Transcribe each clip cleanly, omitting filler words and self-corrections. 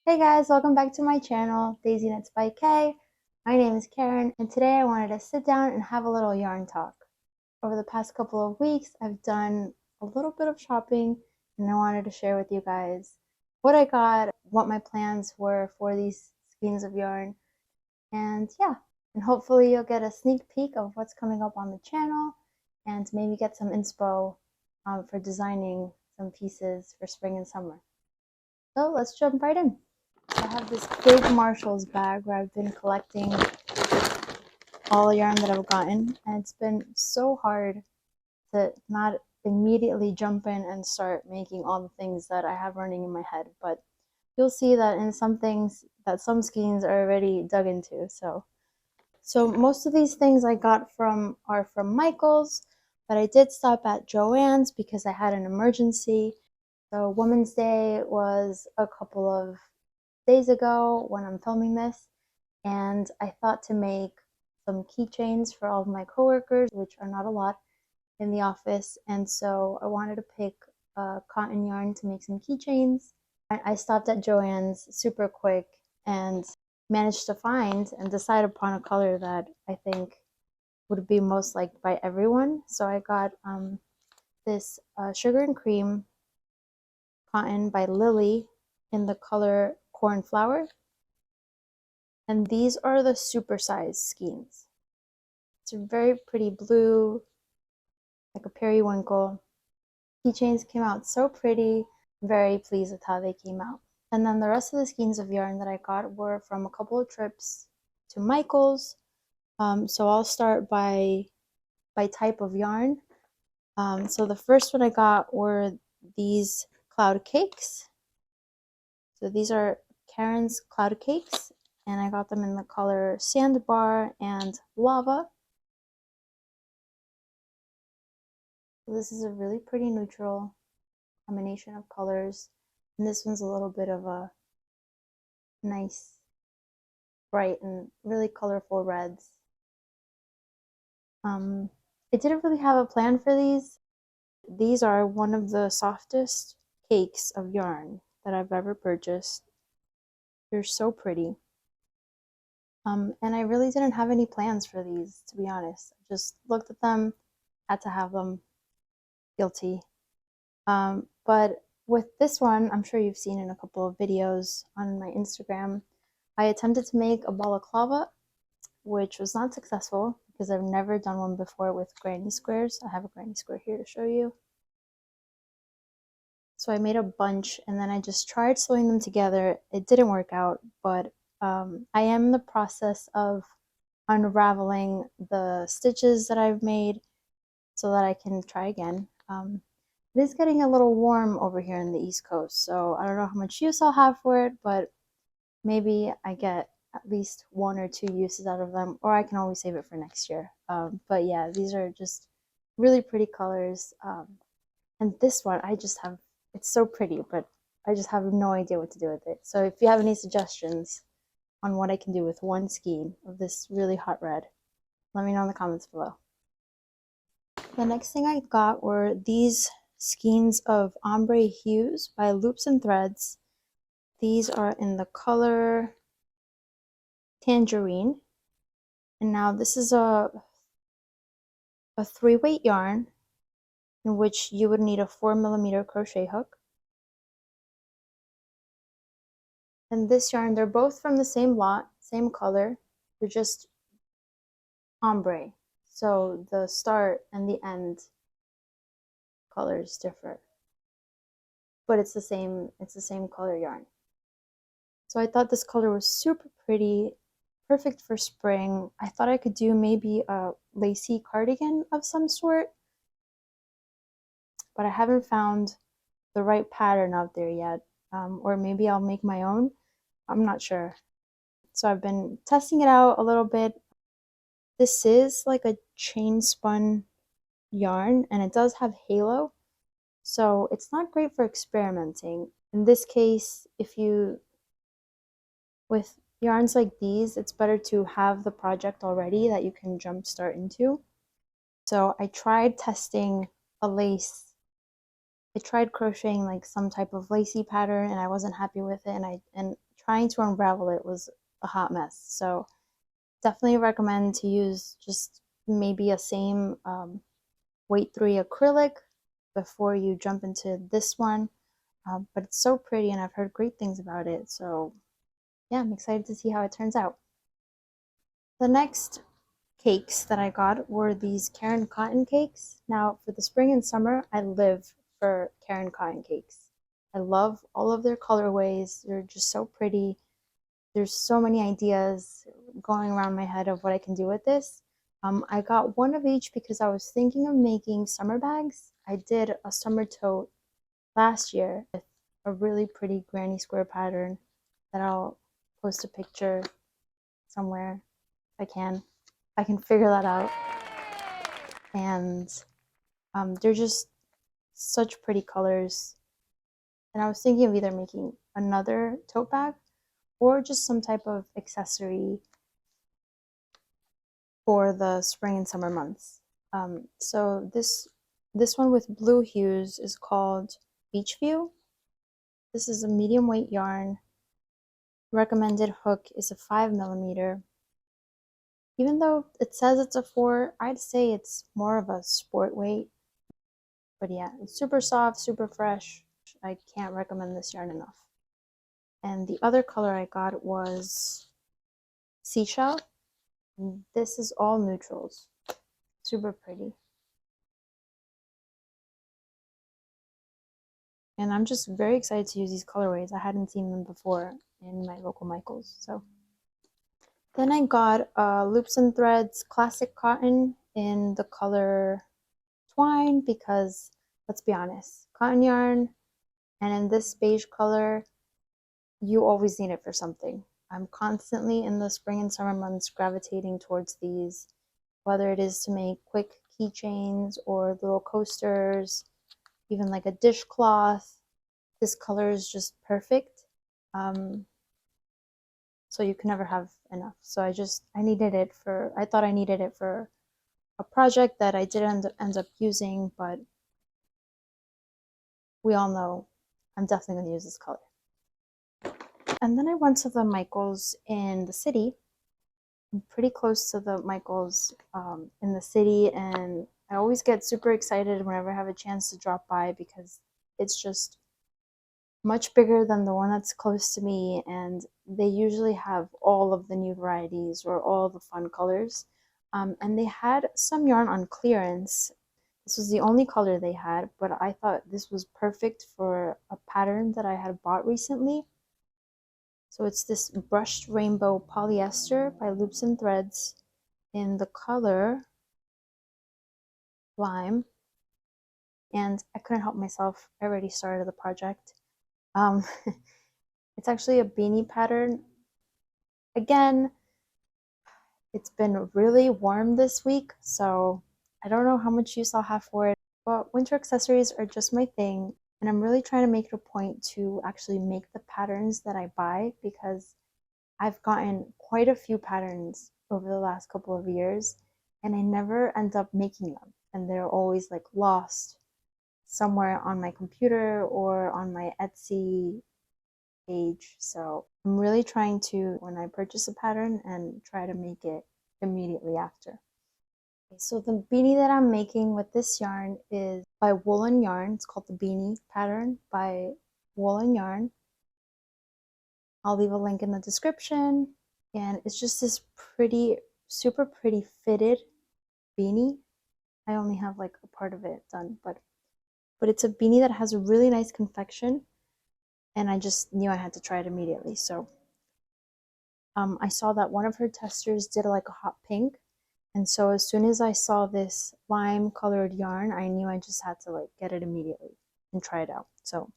Hey guys, welcome back to my channel, Daisy Knits by Kay. My name is Karen, and today I wanted to sit down and have a little yarn talk. Over the past couple of weeks, I've done a little bit of shopping, and I wanted to share with you guys what I got, what my plans were for these skeins of yarn, and yeah, and hopefully you'll get a sneak peek of what's coming up on the channel, and maybe get some inspo for designing some pieces for spring and summer. So let's jump right in. I have this big Marshalls bag where I've been collecting all the yarn that I've gotten, and it's been so hard to not immediately jump in and start making all the things that I have running in my head. But you'll see that in some things that some skeins are already dug into. So most of these things I got are from Michaels, but I did stop at Joann's because I had an emergency. So Women's Day was a couple of days ago when I'm filming this, and I thought to make some keychains for all of my coworkers, which are not a lot in the office, and so I wanted to pick cotton yarn to make some keychains. I stopped at Joann's super quick and managed to find and decide upon a color that I think would be most liked by everyone. So I got this sugar and cream cotton by Lily in the color cornflower. And these are the supersized skeins. It's a very pretty blue, like a periwinkle. Keychains came out so pretty. Very pleased with how they came out. And then the rest of the skeins of yarn that I got were from a couple of trips to Michaels. So I'll start by type of yarn. So the first one I got were these cloud cakes. So these are Karen's cloud cakes, and I got them in the color sandbar and lava. This is a really pretty neutral combination of colors, and this one's a little bit of a nice, bright, and really colorful reds. I didn't really have a plan for these. These are one of the softest cakes of yarn that I've ever purchased. They're so pretty. And I really didn't have any plans for these, to be honest. I just looked at them, had to have them, guilty. But with this one, I'm sure you've seen in a couple of videos on my Instagram, I attempted to make a balaclava, which was not successful because I've never done one before with granny squares. I have a granny square here to show you. So I made a bunch and then I just tried sewing them together. It didn't work out, but I am in the process of unraveling the stitches that I've made so that I can try again. It is getting a little warm over here in the East Coast, so I don't know how much use I'll have for it, but maybe I get at least 1 or 2 uses out of them, or I can always save it for next year. But yeah, these are just really pretty colors. And this one, it's so pretty, but I just have no idea what to do with it. So if you have any suggestions on what I can do with one skein of this really hot red, let me know in the comments below. The next thing I got were these skeins of ombre hues by Loops and Threads. These are in the color tangerine. And now this is a 3-weight yarn in which you would need a 4mm crochet hook. And this yarn, they're both from the same lot, same color. They're just ombre. So the start and the end colors differ. But it's the same color yarn. So I thought this color was super pretty, perfect for spring. I thought I could do maybe a lacy cardigan of some sort, but I haven't found the right pattern out there yet. Or maybe I'll make my own. I'm not sure. So I've been testing it out a little bit. This is like a chain spun yarn, and it does have halo, so it's not great for experimenting. In this case, with yarns like these, it's better to have the project already that you can jumpstart into. So I tried testing a lace. I tried crocheting like some type of lacy pattern, and I wasn't happy with it, and trying to unravel it was a hot mess. So definitely recommend to use just maybe a same weight 3 acrylic before you jump into this one. But it's so pretty and I've heard great things about it. So yeah, I'm excited to see how it turns out. The next cakes that I got were these Karen cotton cakes. Now for the spring and summer, I live for Karen cotton cakes. I love all of their colorways. They're just so pretty. There's so many ideas going around my head of what I can do with this. I got one of each because I was thinking of making summer bags. I did a summer tote last year with a really pretty granny square pattern that I'll post a picture somewhere if I can. I can figure that out. And they're just such pretty colors. And I was thinking of either making another tote bag or just some type of accessory for the spring and summer months. So this one with blue hues is called Beach View. This is a medium weight yarn. Recommended hook is a 5mm. Even though it says it's a 4, I'd say it's more of a sport weight. But yeah, it's super soft, super fresh. I can't recommend this yarn enough. And the other color I got was Seashell. And this is all neutrals. Super pretty. And I'm just very excited to use these colorways. I hadn't seen them before in my local Michaels. So then I got Loops and Threads Classic Cotton in the color Twine because, let's be honest, cotton yarn and in this beige color, you always need it for something. I'm constantly in the spring and summer months gravitating towards these, whether it is to make quick keychains or little coasters, even like a dishcloth. This color is just perfect. So you can never have enough. So I needed it for, I thought I needed it for a project that I didn't end up using, but we all know I'm definitely going to use this color. And then I went to the Michaels in the city. I'm pretty close to the Michaels in the city, and I always get super excited whenever I have a chance to drop by because it's just much bigger than the one that's close to me, and they usually have all of the new varieties or all the fun colors. And they had some yarn on clearance. This was the only color they had, but I thought this was perfect for a pattern that I had bought recently. So it's this brushed rainbow polyester by Loops and Threads in the color Lime. And I couldn't help myself. I already started the project. It's actually a beanie pattern. Again, it's been really warm this week, so I don't know how much use I'll have for it, but winter accessories are just my thing, and I'm really trying to make it a point to actually make the patterns that I buy because I've gotten quite a few patterns over the last couple of years, and I never end up making them, and they're always like lost somewhere on my computer or on my Etsy page. So I'm really trying to, when I purchase a pattern, and try to make it immediately after. Okay, so the beanie that I'm making with this yarn is by Woolen Yarn. It's called the Beanie Pattern by Woolen Yarn. I'll leave a link in the description. And it's just this pretty, super pretty fitted beanie. I only have like a part of it done, but it's a beanie that has a really nice confection, and I just knew I had to try it immediately. So I saw that one of her testers did like a hot pink, and so as soon as I saw this lime colored yarn, I knew I just had to like get it immediately and try it out. So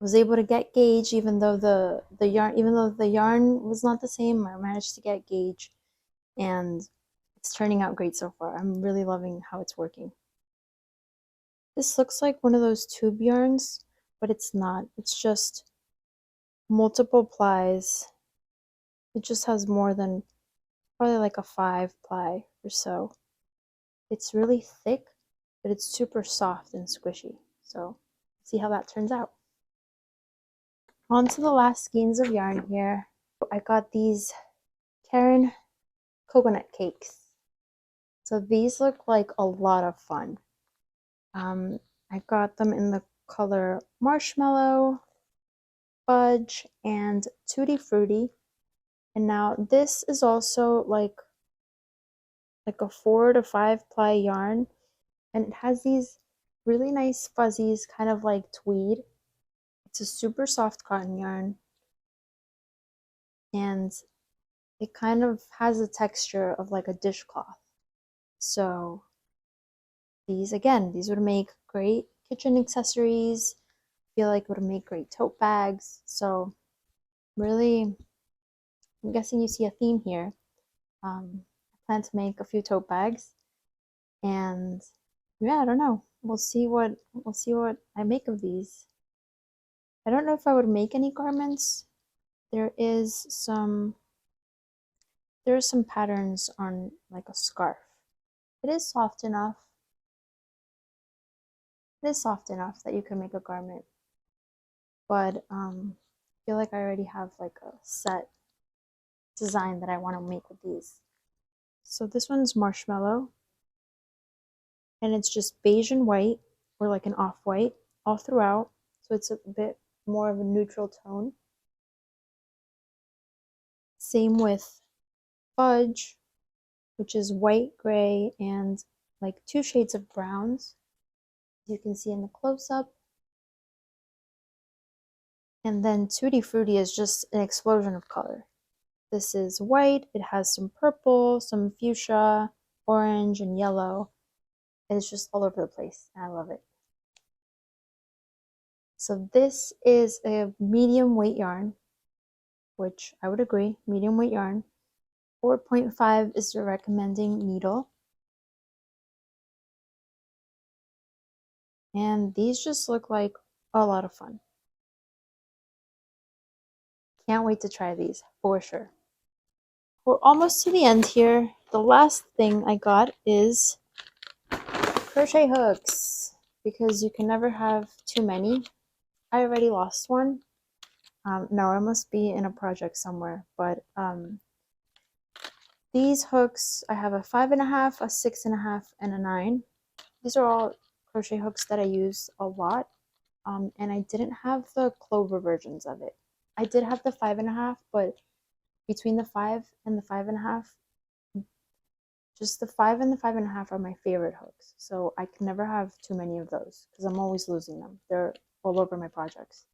I was able to get gauge, even though the yarn was not the same. I managed to get gauge, and it's turning out great so far. I'm really loving how it's working. This looks like one of those tube yarns, but it's not. It's just multiple plies. It just has more than probably like a 5-ply or so. It's really thick, but it's super soft and squishy. So see how that turns out. On to the last skeins of yarn here. I got these Caron coconut cakes. So these look like a lot of fun. I got them in the color marshmallow, fudge, and tutti frutti. And now this is also like a 4 to 5 ply yarn, and it has these really nice fuzzies, kind of like tweed. It's a super soft cotton yarn, and it kind of has a texture of like a dishcloth. So these would make great kitchen accessories. I feel like it would make great tote bags. So really, I'm guessing you see a theme here. I plan to make a few tote bags, and yeah, I don't know. We'll see what I make of these. I don't know if I would make any garments. There is some there are some patterns on like a scarf. It is soft enough. It is soft enough that you can make a garment, but I feel like I already have like a set design that I want to make with these. So this one's marshmallow, and it's just beige and white, or like an off-white all throughout. So it's a bit more of a neutral tone. Same with fudge, which is white, gray, and like 2 shades of browns. You can see in the close-up. And then tutti frutti is just an explosion of color. This is white, it has some purple, some fuchsia, orange, and yellow. It's just all over the place, and I love it. So this is a medium weight yarn, which I would agree, medium weight yarn. 4.5 is the recommending needle. And these just look like a lot of fun. Can't wait to try these, for sure. We're almost to the end here. The last thing I got is crochet hooks, because you can never have too many. I already lost one. No, I must be in a project somewhere, but these hooks, I have a 5.5, a 6.5, and a 9. These are all crochet hooks that I use a lot, and I didn't have the clover versions of it. I did have the 5.5, but between the 5 and the 5.5, just the 5 and the 5.5 are my favorite hooks. So I can never have too many of those because I'm always losing them. They're all over my projects.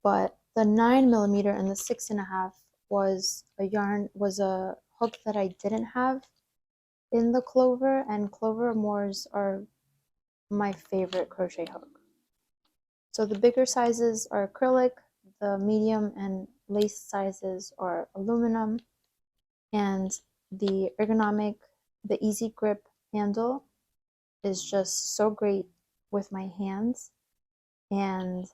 But the 9mm and the 6.5 was a hook that I didn't have in the clover, and clover moors are my favorite crochet hook. So the bigger sizes are acrylic, the medium and lace sizes are aluminum, and the easy grip handle is just so great with my hands, and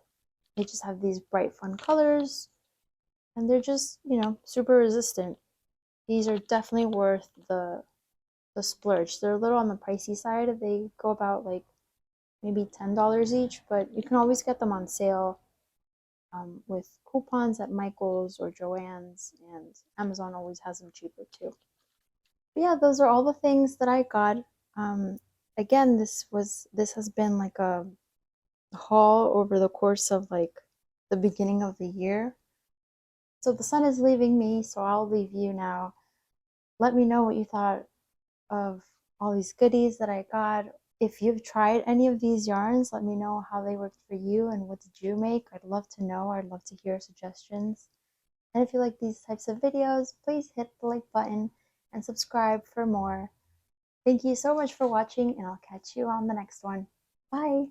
they just have these bright fun colors, and they're just, super resistant. These are definitely worth the splurge. They're a little on the pricey side. They go about like maybe $10 each, but you can always get them on sale with coupons at Michaels or Joann's, and Amazon always has them cheaper too. But yeah, those are all the things that I got. Again, this has been like a haul over the course of like the beginning of the year. So the sun is leaving me, so I'll leave you now. Let me know what you thought of all these goodies that I got. If you've tried any of these yarns, let me know how they worked for you and what did you make. I'd love to know. I'd love to hear suggestions. And if you like these types of videos, please hit the like button and subscribe for more. Thank you so much for watching, and I'll catch you on the next one. Bye!